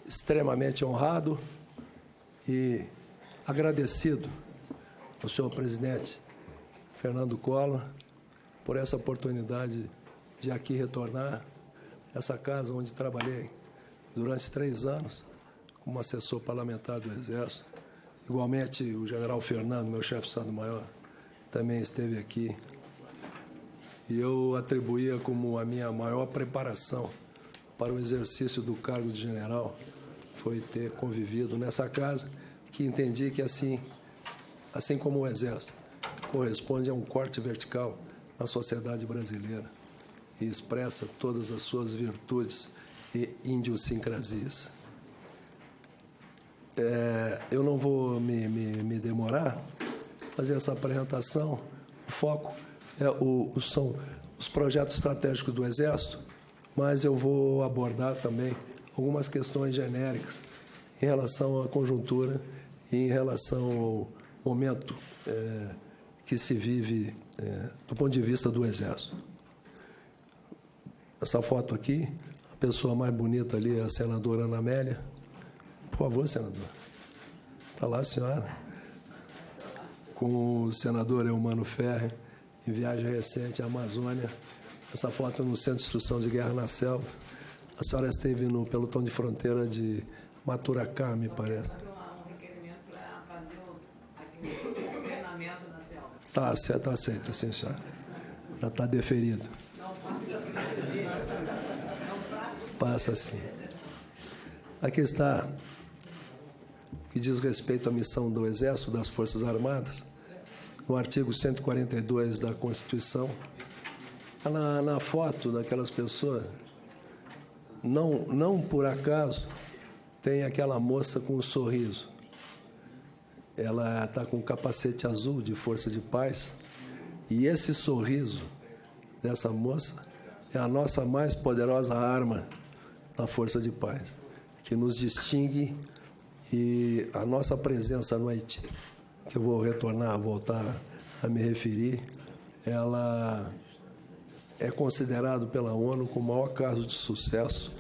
extremamente honrado e agradecido ao senhor presidente Fernando Collor por essa oportunidade de aqui retornar essa casa onde trabalhei durante 3 anos como assessor parlamentar do Exército. Igualmente, o general Fernando, meu chefe de Estado-Maior, também esteve aqui. E eu atribuía como a minha maior preparação para o exercício do cargo de general foi ter convivido nessa casa, que entendi que assim como o Exército corresponde a um corte vertical na sociedade brasileira e expressa todas as suas virtudes e idiosincrasias. Eu não vou me demorar fazer essa apresentação. O foco são os projetos estratégicos do Exército, mas eu vou abordar também algumas questões genéricas em relação à conjuntura e em relação ao momento que se vive do ponto de vista do Exército. Essa foto aqui, a pessoa mais bonita ali é a senadora Ana Amélia. Por favor, senador. Está lá a senhora. Com o senador Eumano Ferre, em viagem recente à Amazônia. Essa foto no Centro de Instrução de Guerra na Selva. A senhora esteve no pelotão de fronteira de Maturacá, me parece. Um requerimento para fazer o treinamento na selva. Está aceito, sim, senhora. Já está deferido. Passa sim. Aqui está o que diz respeito à missão do Exército, das Forças Armadas, no artigo 142 da Constituição. Na foto daquelas pessoas, não por acaso, tem aquela moça com um sorriso. Ela está com um capacete azul de Força de Paz, e esse sorriso dessa moça é a nossa mais poderosa arma na Força de Paz, que nos distingue, e a nossa presença no Haiti, que eu vou voltar a me referir, ela é considerado pela ONU como o maior caso de sucesso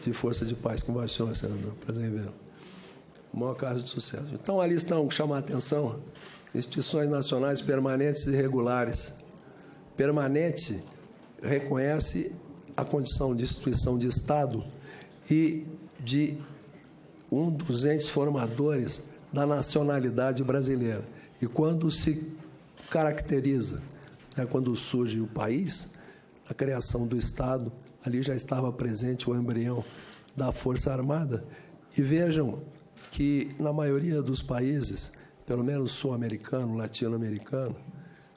de Força de Paz. Como vai, senhor, senador? Prazer em vê-lo. O maior caso de sucesso. Então, ali estão, chamar a atenção, instituições nacionais permanentes e regulares. Permanente reconhece a condição de instituição de Estado e de um dos entes formadores da nacionalidade brasileira. E quando se caracteriza, quando surge o país, a criação do Estado, ali já estava presente o embrião da Força Armada. E vejam que, na maioria dos países, pelo menos sul-americano, latino-americano,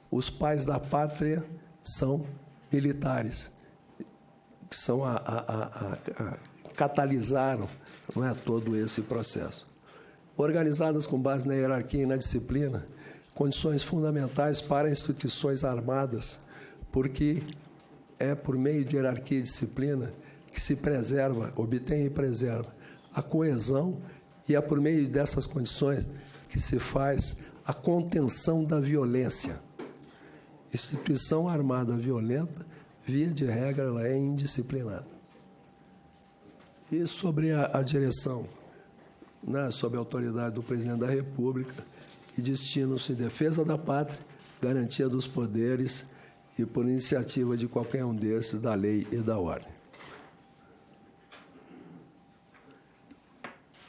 os pais da pátria são militares, que são catalisaram, não é, todo esse processo. Organizadas com base na hierarquia e na disciplina, condições fundamentais para instituições armadas, porque é por meio de hierarquia e disciplina que se preserva, obtém e preserva a coesão, e é por meio dessas condições que se faz a contenção da violência. Instituição armada violenta, via de regra, ela é indisciplinada. E sobre a direção, sob a autoridade do Presidente da República, que destinam-se em defesa da pátria, garantia dos poderes e por iniciativa de qualquer um desses, da lei e da ordem.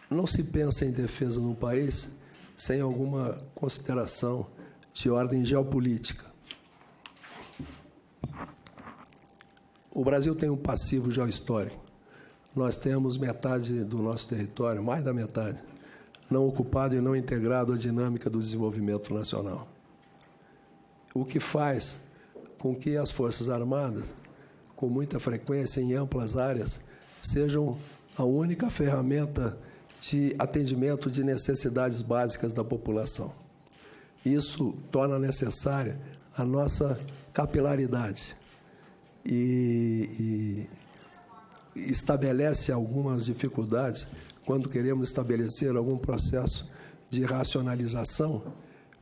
Não se pensa em defesa no país sem alguma consideração de ordem geopolítica. O Brasil tem um passivo geohistórico. Nós temos metade do nosso território, mais da metade, não ocupado e não integrado à dinâmica do desenvolvimento nacional. O que faz com que as Forças Armadas, com muita frequência em amplas áreas, sejam a única ferramenta de atendimento de necessidades básicas da população. Isso torna necessária a nossa capilaridade e estabelece algumas dificuldades quando queremos estabelecer algum processo de racionalização,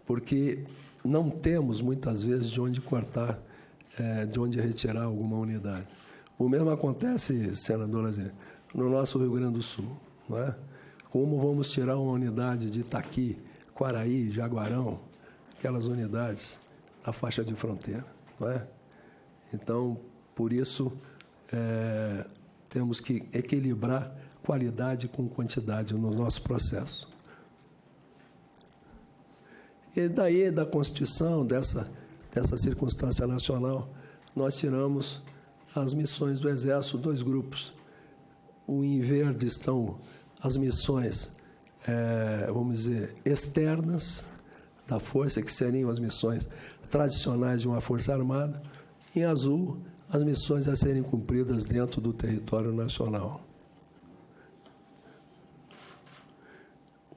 porque não temos, muitas vezes, de onde cortar, de onde retirar alguma unidade. O mesmo acontece, senadora Zé, no nosso Rio Grande do Sul. não é? Como vamos tirar uma unidade de Itaqui, Quaraí, Jaguarão, aquelas unidades da faixa de fronteira, não é? Então, por isso, temos que equilibrar qualidade com quantidade no nosso processo. E daí, da Constituição, dessa circunstância nacional, nós tiramos as missões do Exército, 2 grupos. Em verde estão as missões, vamos dizer, externas da força, que seriam as missões tradicionais de uma força armada. Em azul, as missões a serem cumpridas dentro do território nacional.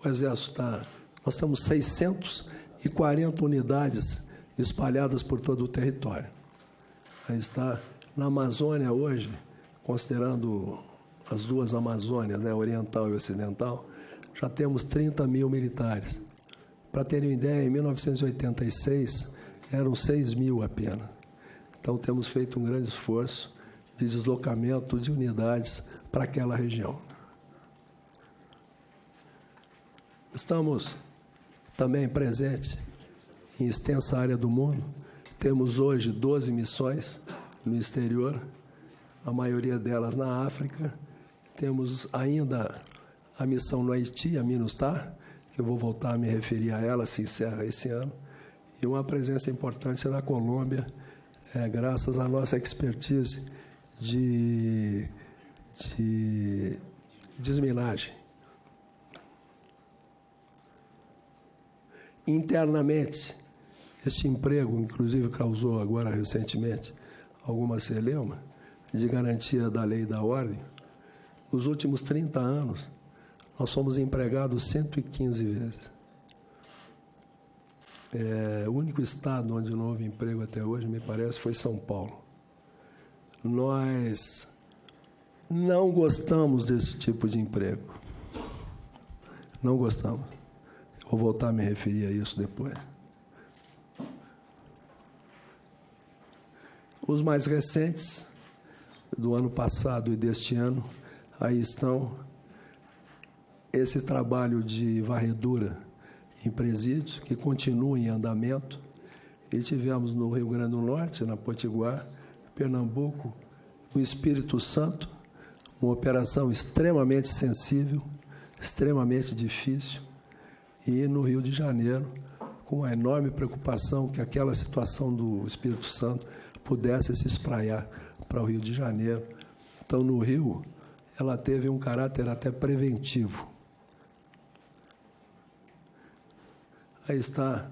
O Exército nós temos 640 unidades espalhadas por todo o território. Aí está, na Amazônia hoje, considerando as 2 Amazônias, né, oriental e ocidental, já temos 30 mil militares. Para terem uma ideia, em 1986, eram 6 mil apenas. Então, temos feito um grande esforço de deslocamento de unidades para aquela região. Estamos também presentes em extensa área do mundo. Temos hoje 12 missões no exterior, a maioria delas na África. Temos ainda a missão no Haiti, a MINUSTAH, que eu vou voltar a me referir a ela, se encerra esse ano, e uma presença importante na Colômbia, graças à nossa expertise de desminagem. Internamente, este emprego, inclusive, causou agora recentemente alguma celeuma de garantia da lei e da ordem. Nos últimos 30 anos, nós fomos empregados 115 vezes. O único estado onde não houve emprego até hoje, me parece, foi São Paulo. Nós não gostamos desse tipo de emprego. Não gostamos. Vou voltar a me referir a isso depois. Os mais recentes, do ano passado e deste ano, aí estão esse trabalho de varredura em presídios, que continua em andamento. E tivemos no Rio Grande do Norte, na Potiguar, Pernambuco, no Espírito Santo, uma operação extremamente sensível, extremamente difícil, e no Rio de Janeiro, com uma enorme preocupação que aquela situação do Espírito Santo pudesse se espraiar para o Rio de Janeiro. Então, no Rio, ela teve um caráter até preventivo. Aí está,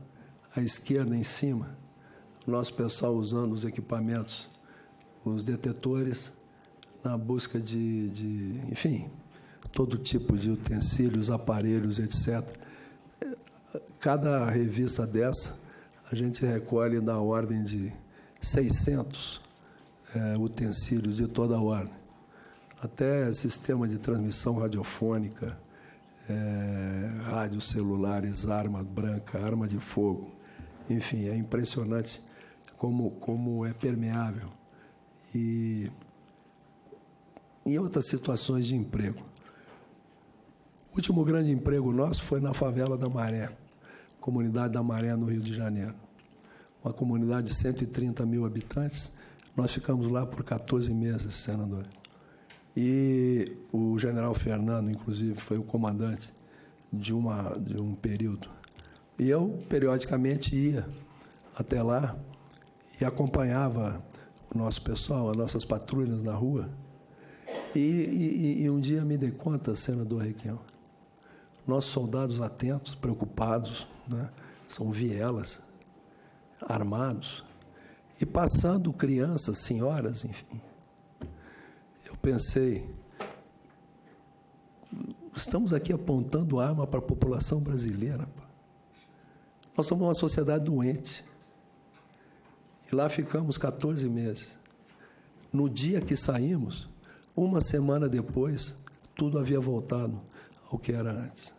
à esquerda, em cima, o nosso pessoal usando os equipamentos, os detetores, na busca enfim, todo tipo de utensílios, aparelhos, etc. Cada revista dessa, a gente recolhe da ordem de 600 utensílios de toda a ordem. Até sistema de transmissão radiofônica, rádios celulares, arma branca, arma de fogo. Enfim, é impressionante como é permeável. E em outras situações de emprego. O último grande emprego nosso foi na favela da Maré, comunidade da Maré, no Rio de Janeiro. Uma comunidade de 130 mil habitantes. Nós ficamos lá por 14 meses, senador. E o general Fernando, inclusive, foi o comandante de um período. E eu, periodicamente, ia até lá e acompanhava o nosso pessoal, as nossas patrulhas na rua. E um dia me dei conta, senador Requião, nossos soldados atentos, preocupados, né? São vielas, armados, e passando crianças, senhoras, enfim. Eu pensei, estamos aqui apontando arma para a população brasileira. Nós somos uma sociedade doente. E lá ficamos 14 meses. No dia que saímos, uma semana depois, tudo havia voltado ao que era antes.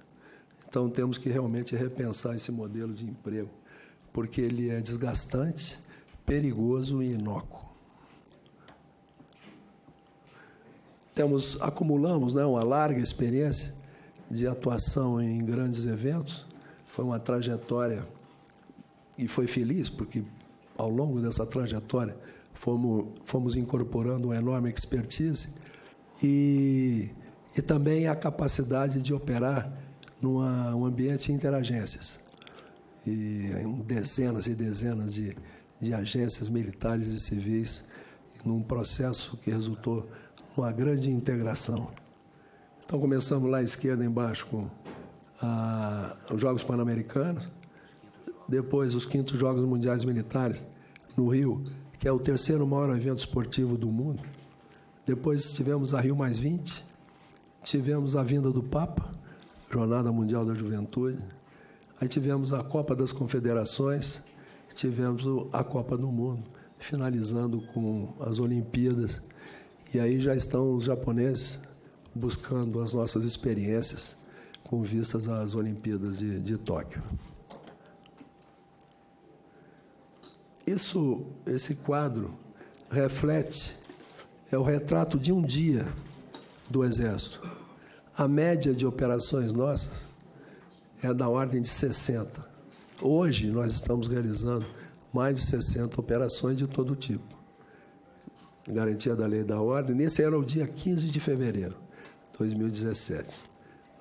Então, temos que realmente repensar esse modelo de emprego, porque ele é desgastante, perigoso e inócuo. acumulamos, né, uma larga experiência de atuação em grandes eventos. Foi uma trajetória e foi feliz, porque ao longo dessa trajetória fomos incorporando uma enorme expertise e também a capacidade de operar num ambiente de interagências. E dezenas e dezenas de agências militares e civis, num processo que resultou numa grande integração. Então, começamos lá à esquerda, embaixo, com os Jogos Pan-Americanos, depois os 5º Jogos Mundiais Militares, no Rio, que é o 3º maior evento esportivo do mundo. Depois tivemos a Rio+20, tivemos a vinda do Papa, Jornada Mundial da Juventude, aí tivemos a Copa das Confederações, tivemos a Copa do Mundo, finalizando com as Olimpíadas. E aí já estão os japoneses buscando as nossas experiências com vistas às Olimpíadas de Tóquio. Esse quadro reflete, é o retrato de um dia do Exército. A média de operações nossas é da ordem de 60. Hoje, nós estamos realizando mais de 60 operações de todo tipo. Garantia da lei e da ordem. Nesse era o dia 15 de fevereiro de 2017.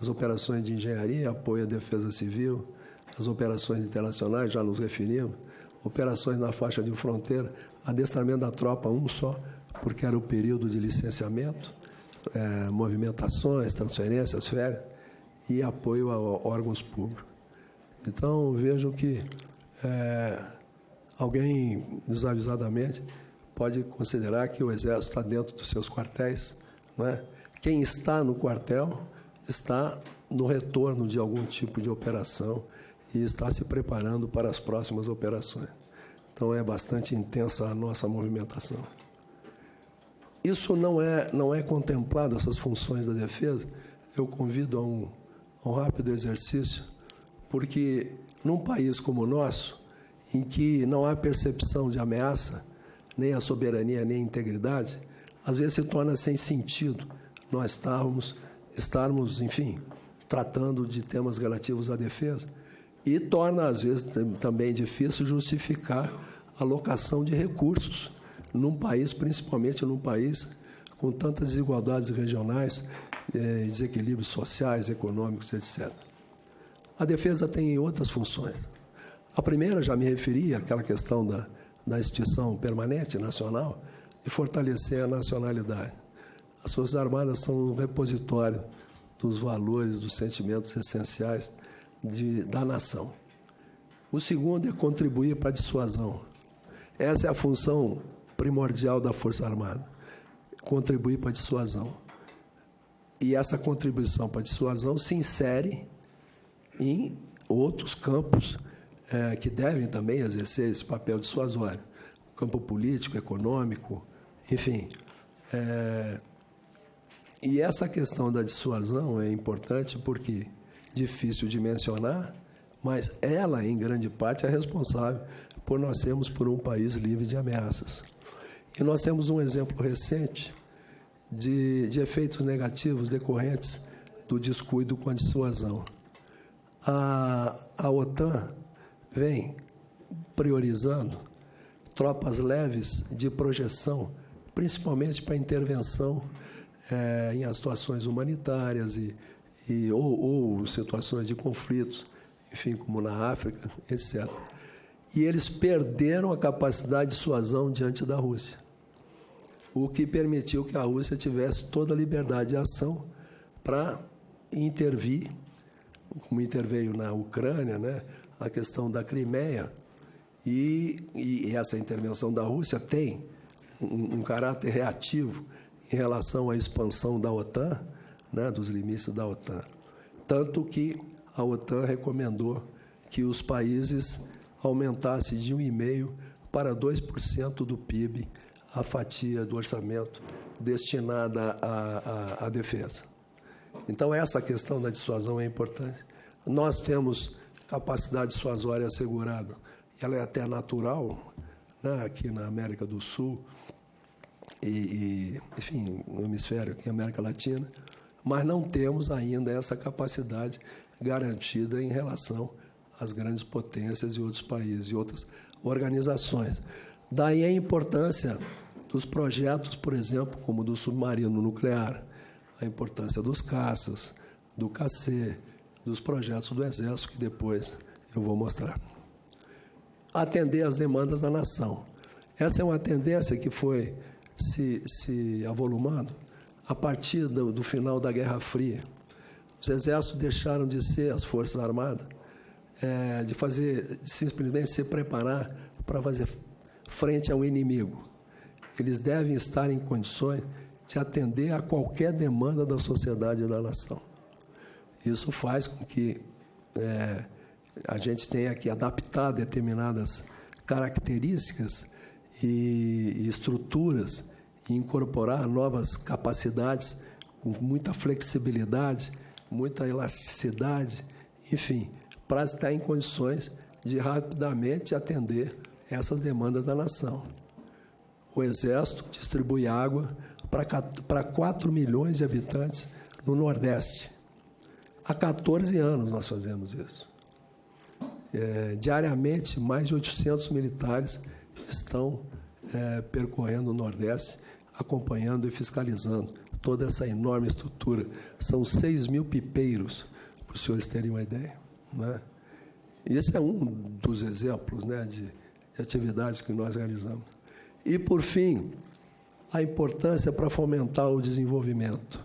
As operações de engenharia, apoio à defesa civil, as operações internacionais, já nos referimos, operações na faixa de fronteira, adestramento da tropa, um só, porque era o período de licenciamento, movimentações, transferências, férias, e apoio a órgãos públicos. Então, vejo que alguém, desavisadamente, pode considerar que o Exército está dentro dos seus quartéis, não é? Quem está no quartel está no retorno de algum tipo de operação e está se preparando para as próximas operações. Então, é bastante intensa a nossa movimentação. Isso não é contemplado, essas funções da defesa. Eu convido a um rápido exercício, porque num país como o nosso, em que não há percepção de ameaça, nem a soberania, nem a integridade, às vezes se torna sem sentido nós estarmos, enfim, tratando de temas relativos à defesa, e torna, às vezes, também difícil justificar a alocação de recursos num país, principalmente num país com tantas desigualdades regionais, desequilíbrios sociais, econômicos, etc. A defesa tem outras funções. A primeira, já me referi àquela questão da instituição permanente nacional, de fortalecer a nacionalidade. As Forças Armadas são um repositório dos valores, dos sentimentos essenciais da nação. O segundo é contribuir para a dissuasão. Essa é a função primordial da Força Armada, contribuir para a dissuasão. E essa contribuição para a dissuasão se insere em outros campos que devem também exercer esse papel dissuasório. O campo político, econômico, enfim. E essa questão da dissuasão é importante porque, difícil de mencionar, mas ela, em grande parte, é responsável por nós sermos um país livre de ameaças. E nós temos um exemplo recente de efeitos negativos decorrentes do descuido com a dissuasão. A OTAN vem priorizando tropas leves de projeção, principalmente para intervenção em situações humanitárias ou situações de conflitos, enfim, como na África, etc. E eles perderam a capacidade de dissuasão diante da Rússia, o que permitiu que a Rússia tivesse toda a liberdade de ação para intervir, como interveio na Ucrânia, né, a questão da Crimeia, e essa intervenção da Rússia tem um caráter reativo em relação à expansão da OTAN, né, dos limites da OTAN. Tanto que a OTAN recomendou que os países aumentassem de 1,5% para 2% do PIB a fatia do orçamento destinada à defesa. Então, essa questão da dissuasão é importante. Nós temos capacidade dissuasória assegurada, ela é até natural, né, aqui na América do Sul, e enfim, no hemisfério, aqui, América Latina, mas não temos ainda essa capacidade garantida em relação às grandes potências e outros países e outras organizações. Daí a importância dos projetos, por exemplo, como o do submarino nuclear, a importância dos caças, do CAC, dos projetos do Exército, que depois eu vou mostrar. Atender às demandas da nação. Essa é uma tendência que foi se avolumando a partir do final da Guerra Fria. Os exércitos deixaram de ser as Forças Armadas, de simplesmente se preparar para fazer frente ao inimigo. Eles devem estar em condições de atender a qualquer demanda da sociedade e da nação. Isso faz com que a gente tenha que adaptar determinadas características e estruturas e incorporar novas capacidades com muita flexibilidade, muita elasticidade, enfim, para estar em condições de rapidamente atender essas demandas da nação. O Exército distribui água para 4 milhões de habitantes no Nordeste. Há 14 anos nós fazemos isso. Diariamente, mais de 800 militares estão percorrendo o Nordeste, acompanhando e fiscalizando toda essa enorme estrutura. São 6 mil pipeiros, para os senhores terem uma ideia. Né? E esse é um dos exemplos, né, de atividades que nós realizamos. E, por fim, a importância para fomentar o desenvolvimento.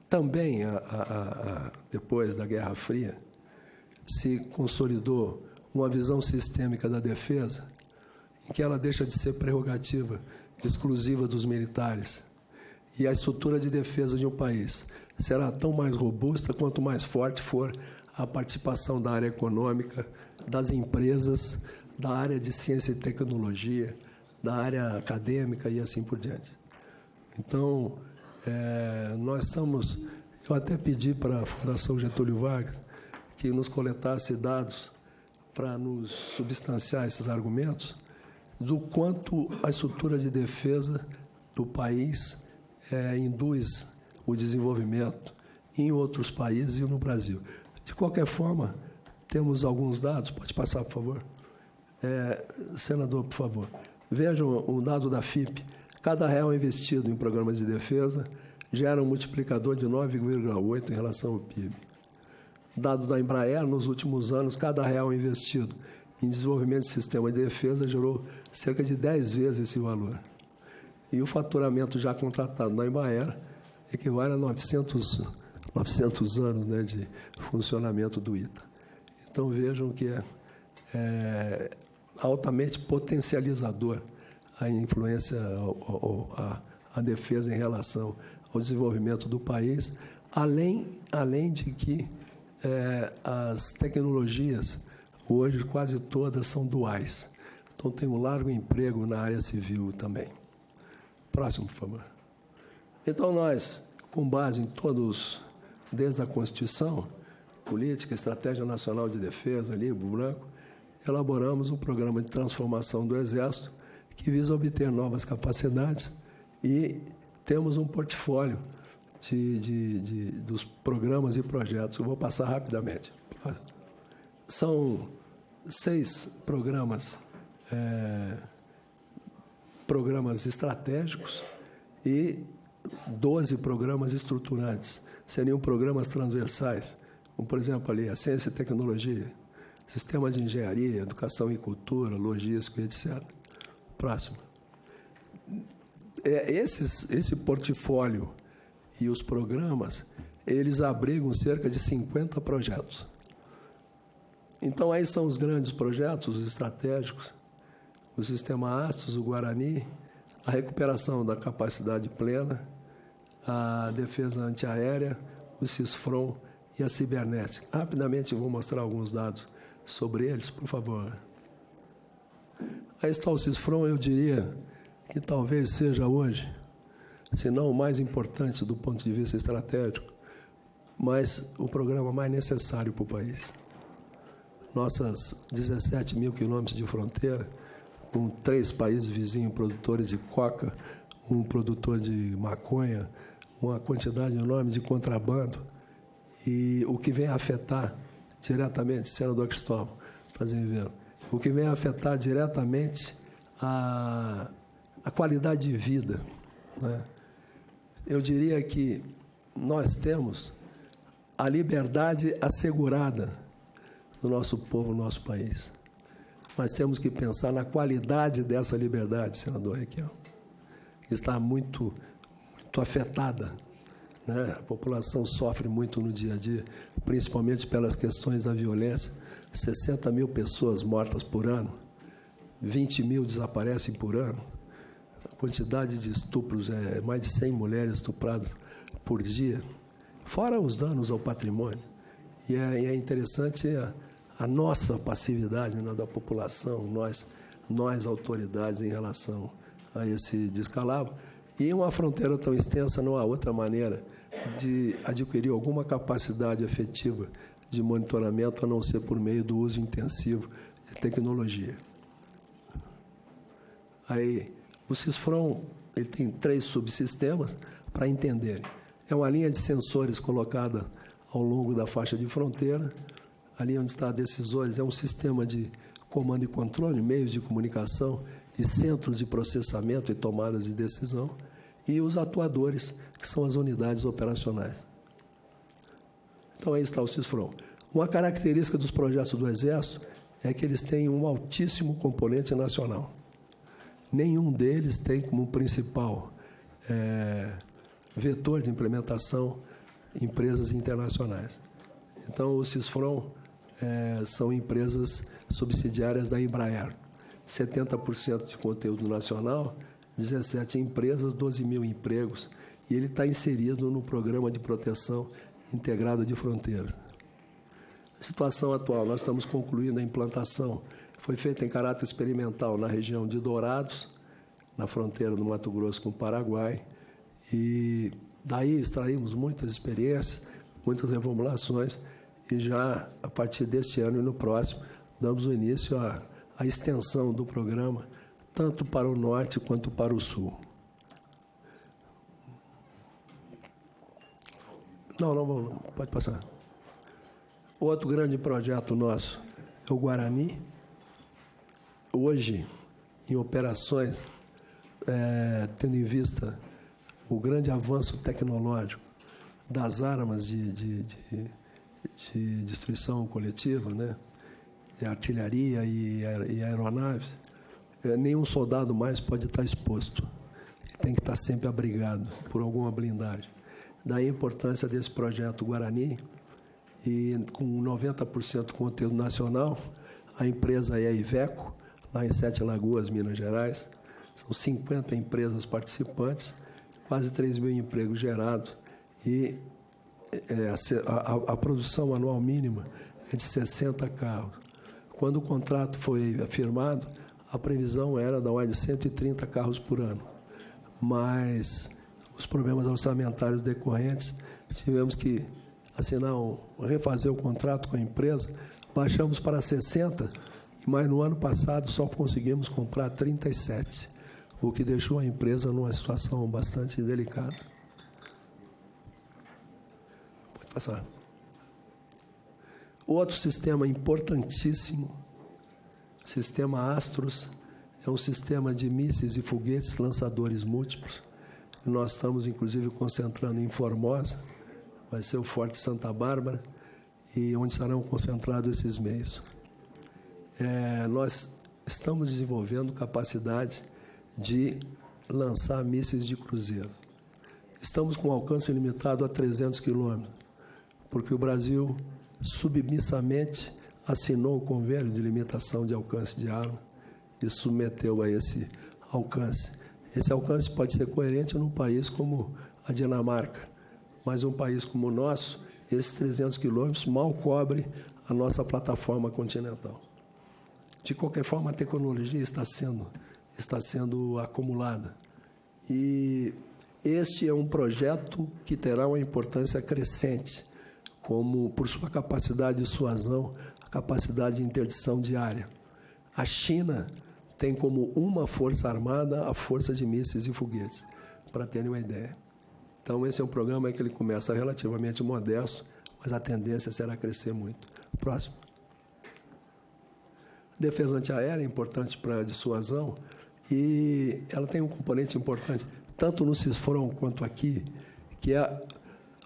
Também, depois da Guerra Fria, se consolidou uma visão sistêmica da defesa, em que ela deixa de ser prerrogativa exclusiva dos militares. E a estrutura de defesa de um país será tão mais robusta quanto mais forte for a participação da área econômica, das empresas, da área de ciência e tecnologia, da área acadêmica e assim por diante. Então, nós estamos... Eu até pedi para a Fundação Getúlio Vargas que nos coletasse dados para nos substanciar esses argumentos do quanto a estrutura de defesa do país induz o desenvolvimento em outros países e no Brasil. De qualquer forma, temos alguns dados. Pode passar, por favor. Senador, por favor. Vejam um dado da FIPE. Cada real investido em programas de defesa gera um multiplicador de 9,8 em relação ao PIB. Dado da Embraer, nos últimos anos, cada real investido em desenvolvimento de sistema de defesa gerou cerca de 10 vezes esse valor. E o faturamento já contratado na Embraer equivale a 900 anos, né, de funcionamento do ITA. Então, vejam que é altamente potencializador a influência, a defesa em relação ao desenvolvimento do país, além de que as tecnologias, hoje, quase todas são duais. Então, tem um largo emprego na área civil também. Próximo, por favor. Então, nós, com base em todos, desde a Constituição, Política, Estratégia Nacional de Defesa, Livro Branco, elaboramos um programa de transformação do Exército que visa obter novas capacidades e temos um portfólio dos programas e projetos. Eu vou passar rapidamente. São 6 programas estratégicos e 12 programas estruturantes. Seriam programas transversais, como, por exemplo, ali a ciência e tecnologia, sistema de engenharia, educação e cultura, logística, etc. Próximo. Esse portfólio e os programas, eles abrigam cerca de 50 projetos. Então, aí são os grandes projetos, os estratégicos, o Sistema Astros, o Guarani, a recuperação da capacidade plena, a defesa antiaérea, o CISFRON e a cibernética. Rapidamente, eu vou mostrar alguns dados sobre eles, por favor. Aí está o CISFRON, eu diria que talvez seja hoje, se não o mais importante do ponto de vista estratégico, mas o programa mais necessário para o país. nossas 17 mil quilômetros de fronteira, com 3 países vizinhos produtores de coca, um produtor de maconha, uma quantidade enorme de contrabando, e o que vem a afetar diretamente, senador Cristóvão, o que vem a afetar diretamente a qualidade de vida, né? Eu diria que nós temos a liberdade assegurada do nosso povo, no nosso país. Mas temos que pensar na qualidade dessa liberdade, senador Requião, que está muito afetada, né? A população sofre muito no dia a dia, principalmente pelas questões da violência. 60 mil pessoas mortas por ano, 20 mil desaparecem por ano. A quantidade de estupros é mais de 100 mulheres estupradas por dia, fora os danos ao patrimônio. E é interessante a nossa passividade, né, da população, nós autoridades, em relação a esse descalabro. E uma fronteira tão extensa, não há outra maneira de adquirir alguma capacidade efetiva de monitoramento, a não ser por meio do uso intensivo de tecnologia. Aí, o CISFRON, ele tem 3 subsistemas para entenderem. É uma linha de sensores colocada ao longo da faixa de fronteira. Ali onde está decisores, é um sistema de comando e controle, meios de comunicação e centros de processamento e tomadas de decisão. E os atuadores, que são as unidades operacionais. Então, aí está o CISFRON. Uma característica dos projetos do Exército é que eles têm um altíssimo componente nacional. Nenhum deles tem como principal vetor de implementação empresas internacionais. Então, o CISFRON são empresas subsidiárias da Embraer. 70% de conteúdo nacional, 17 empresas, 12 mil empregos. E ele está inserido no Programa de Proteção Integrada de Fronteira. A situação atual, nós estamos concluindo a implantação. Foi feita em caráter experimental na região de Dourados, na fronteira do Mato Grosso com o Paraguai. E daí extraímos muitas experiências, muitas reformulações, e já a partir deste ano e no próximo, damos o início à extensão do programa, tanto para o norte quanto para o sul. Não, pode passar. Outro grande projeto nosso é o Guarani. Hoje, em operações, tendo em vista o grande avanço tecnológico das armas de destruição coletiva, né, de artilharia e aeronaves, nenhum soldado mais pode estar exposto. Ele tem que estar sempre abrigado por alguma blindagem. Daí a importância desse projeto Guarani, e com 90% conteúdo nacional. A empresa é a Iveco, lá em 7 Lagoas, Minas Gerais. São 50 empresas participantes, quase 3 mil empregos gerados, e a produção anual mínima é de 60 carros. Quando o contrato foi firmado, a previsão era da ordem de 130 carros por ano. Mas os problemas orçamentários decorrentes, tivemos que refazer o contrato com a empresa, baixamos para 60, mas no ano passado só conseguimos comprar 37, o que deixou a empresa numa situação bastante delicada. Pode passar. Outro sistema importantíssimo, o sistema Astros, é um sistema de mísseis e foguetes lançadores múltiplos. Nós estamos, inclusive, concentrando em Formosa, vai ser o Forte Santa Bárbara, e onde serão concentrados esses meios. Nós estamos desenvolvendo capacidade de lançar mísseis de cruzeiro. Estamos com alcance limitado a 300 quilômetros, porque o Brasil submissamente assinou o convênio de limitação de alcance de arma e submeteu a esse alcance. Esse alcance pode ser coerente num país como a Dinamarca, mas um país como o nosso, esses 300 quilômetros mal cobre a nossa plataforma continental. De qualquer forma, a tecnologia está sendo acumulada. E este é um projeto que terá uma importância crescente, como por sua capacidade de dissuasão capacidade de interdição de área. A China tem como uma força armada a força de mísseis e foguetes, para terem uma ideia. Então, esse é um programa que ele começa relativamente modesto, mas a tendência será crescer muito. Próximo. Defesa antiaérea é importante para a dissuasão e ela tem um componente importante, tanto no CISFRON quanto aqui, que é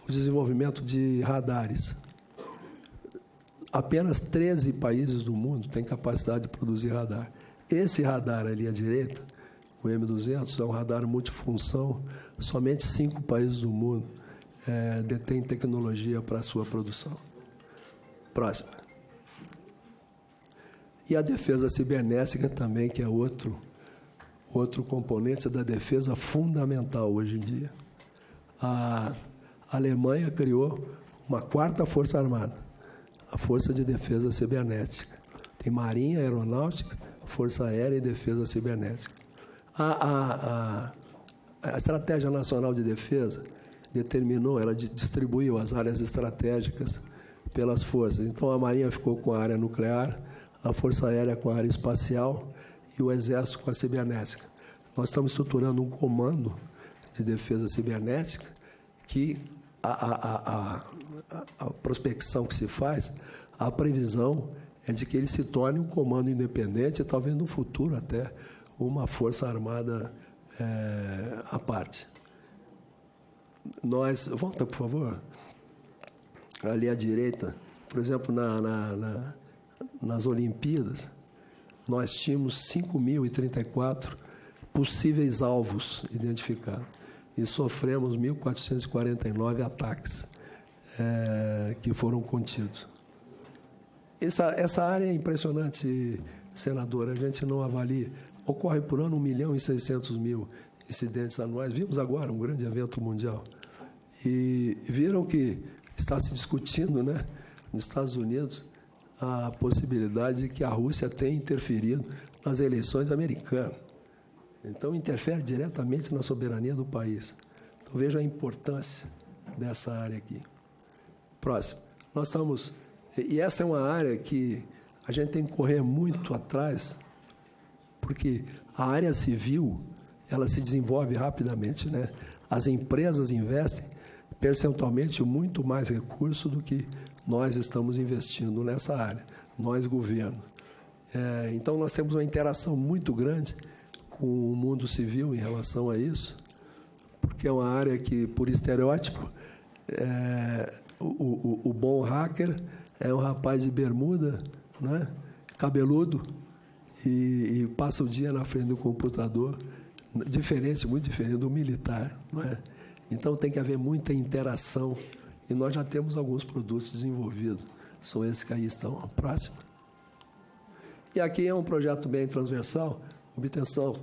o desenvolvimento de radares. Apenas 13 países do mundo têm capacidade de produzir radar. Esse radar ali à direita, o M200, é um radar multifunção. Somente 5 países do mundo detêm tecnologia para a sua produção. Próximo. E a defesa cibernética também, que é outro componente da defesa fundamental hoje em dia. A Alemanha criou uma 4ª força armada, a Força de Defesa Cibernética. Tem Marinha, Aeronáutica, Força Aérea e Defesa Cibernética. A Estratégia Nacional de Defesa determinou, ela distribuiu as áreas estratégicas pelas forças. Então, a Marinha ficou com a área nuclear, a Força Aérea com a área espacial e o Exército com a cibernética. Nós estamos estruturando um comando de defesa cibernética que a prospecção que se faz, a previsão é de que ele se torne um comando independente e talvez no futuro até uma força armada à parte. Volta, por favor, ali à direita, por exemplo, nas Olimpíadas, nós tínhamos 5.034 possíveis alvos identificados e sofremos 1.449 ataques que foram contidos. Essa área é impressionante, senador, a gente não avalia. Ocorre por ano 1.600.000 incidentes anuais. Vimos agora um grande evento mundial. E viram que está se discutindo, né, nos Estados Unidos, a possibilidade de que a Rússia tenha interferido nas eleições americanas. Então, interfere diretamente na soberania do país. Então, veja a importância dessa área aqui. Próximo. Nós estamos... E essa é uma área que a gente tem que correr muito atrás, porque a área civil, ela se desenvolve rapidamente, né? As empresas investem percentualmente muito mais recursos do que nós estamos investindo nessa área, nós, governo. Então, nós temos uma interação muito grande com o mundo civil em relação a isso, porque é uma área que, por estereótipo, o bom hacker é um rapaz de bermuda, né, cabeludo, e passa o dia na frente do computador, muito diferente do militar, não é? Então, tem que haver muita interação, e nós já temos alguns produtos desenvolvidos, são esses que aí estão. Próximo. E aqui é um projeto bem transversal, obtenção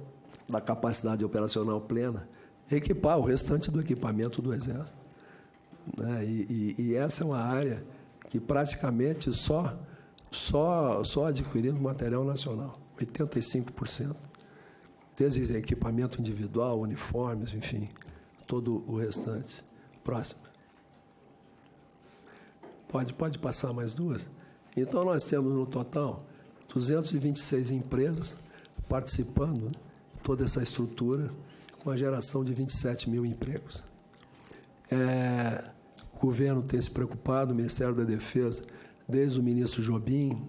da capacidade operacional plena, equipar o restante do equipamento do Exército. Né? E essa é uma área que praticamente só adquirimos material nacional, 85%. Desde equipamento individual, uniformes, enfim, todo o restante. Próximo. Pode passar mais duas? Então, nós temos no total 226 empresas participando, né, toda essa estrutura, com a geração de 27.000 empregos. O governo tem se preocupado, o Ministério da Defesa, desde o ministro Jobim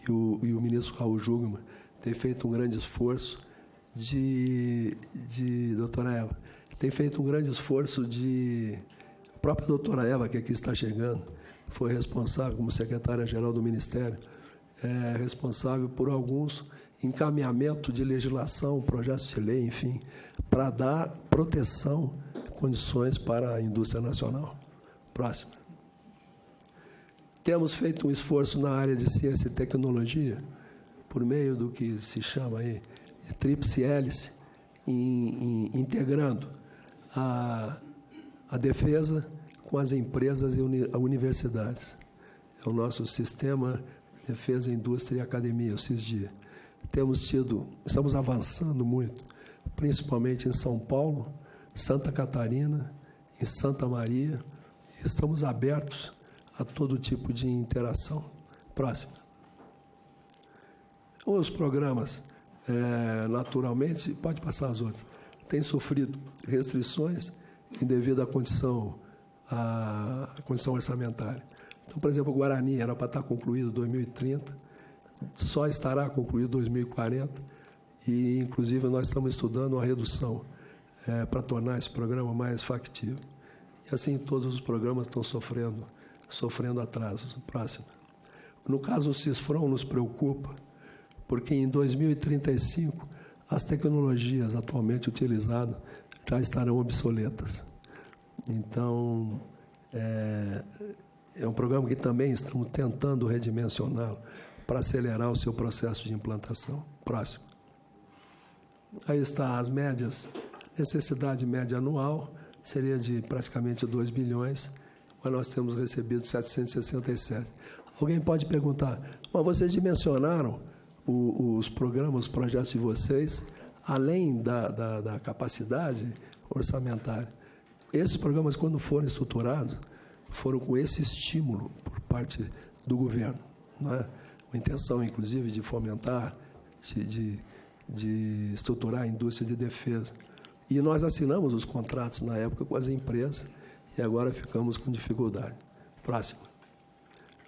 e o ministro Raul Jungmann, tem feito um grande esforço doutora Eva, tem feito um grande esforço a própria doutora Eva, que aqui está chegando, foi responsável, como secretária-geral do Ministério, responsável por alguns encaminhamentos de legislação, projetos de lei, enfim, para dar proteção, condições para a indústria nacional. Próximo. Temos feito um esforço na área de ciência e tecnologia, por meio do que se chama aí de tríplice hélice, integrando a defesa com as empresas e universidades. É o nosso sistema de defesa, indústria e academia, o CISDIA. Estamos avançando muito, principalmente em São Paulo, Santa Catarina, em Santa Maria. Estamos abertos a todo tipo de interação. Próximo. Os programas, naturalmente, pode passar as outras, têm sofrido restrições devido à condição orçamentária. Então, por exemplo, o Guarani era para estar concluído em 2030, só estará concluído em 2040, e, inclusive, nós estamos estudando uma redução para tornar esse programa mais factível. E, assim, todos os programas estão sofrendo atrasos. Próximo. No caso, o CISFRON nos preocupa, porque em 2035 as tecnologias atualmente utilizadas já estarão obsoletas. Então, é um programa que também estamos tentando redimensioná-lo para acelerar o seu processo de implantação. Próximo. Aí está as médias. Necessidade média anual seria de praticamente 2 bilhões, mas nós temos recebido 767. Alguém pode perguntar, mas vocês dimensionaram os programas, os projetos de vocês, além da capacidade orçamentária? Esses programas, quando foram estruturados, foram com esse estímulo por parte do governo, não é? Com a intenção, inclusive, de fomentar, de estruturar a indústria de defesa. E nós assinamos os contratos na época com as empresas e agora ficamos com dificuldade. Próximo.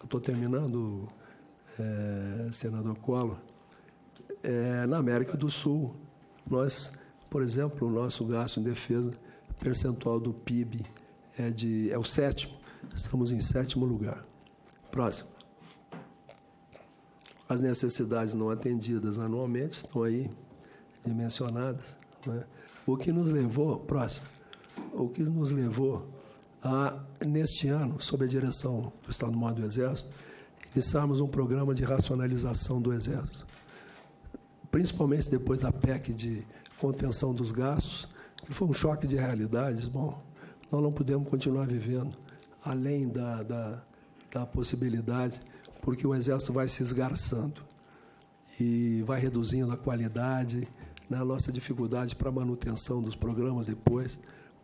Eu estou terminando, senador Collor. Na América do Sul, nós, por exemplo, o nosso gasto em defesa, percentual do PIB é o 7º. Estamos em 7º lugar. Próximo. As necessidades não atendidas anualmente estão aí dimensionadas, né? O que nos levou a, neste ano, sob a direção do Estado-Maior do Exército, iniciarmos um programa de racionalização do Exército. Principalmente depois da PEC de contenção dos gastos, que foi um choque de realidades. Bom, nós não podemos continuar vivendo além da possibilidade, porque o Exército vai se esgarçando e vai reduzindo a qualidade, a nossa dificuldade para a manutenção dos programas depois,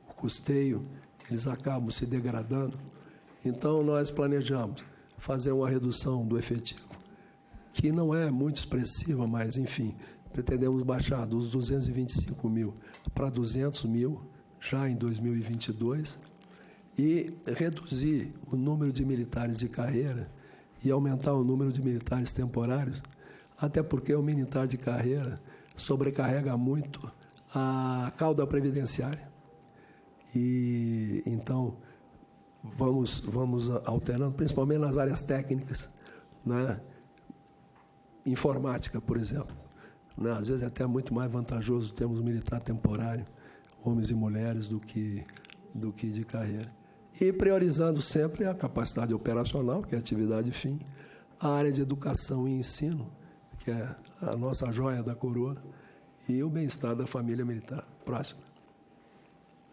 o custeio, eles acabam se degradando. Então, nós planejamos fazer uma redução do efetivo, que não é muito expressiva, mas, enfim, pretendemos baixar dos 225 mil para 200 mil já em 2022 e reduzir o número de militares de carreira e aumentar o número de militares temporários, até porque o militar de carreira sobrecarrega muito a cauda previdenciária. E, então, vamos alternando, principalmente nas áreas técnicas, né? Informática, por exemplo. Né? Às vezes é até muito mais vantajoso termos militar temporário, homens e mulheres, do que de carreira. E priorizando sempre a capacidade operacional, que é a atividade fim, a área de educação e ensino, que é a nossa joia da coroa, e o bem-estar da família militar. Próximo.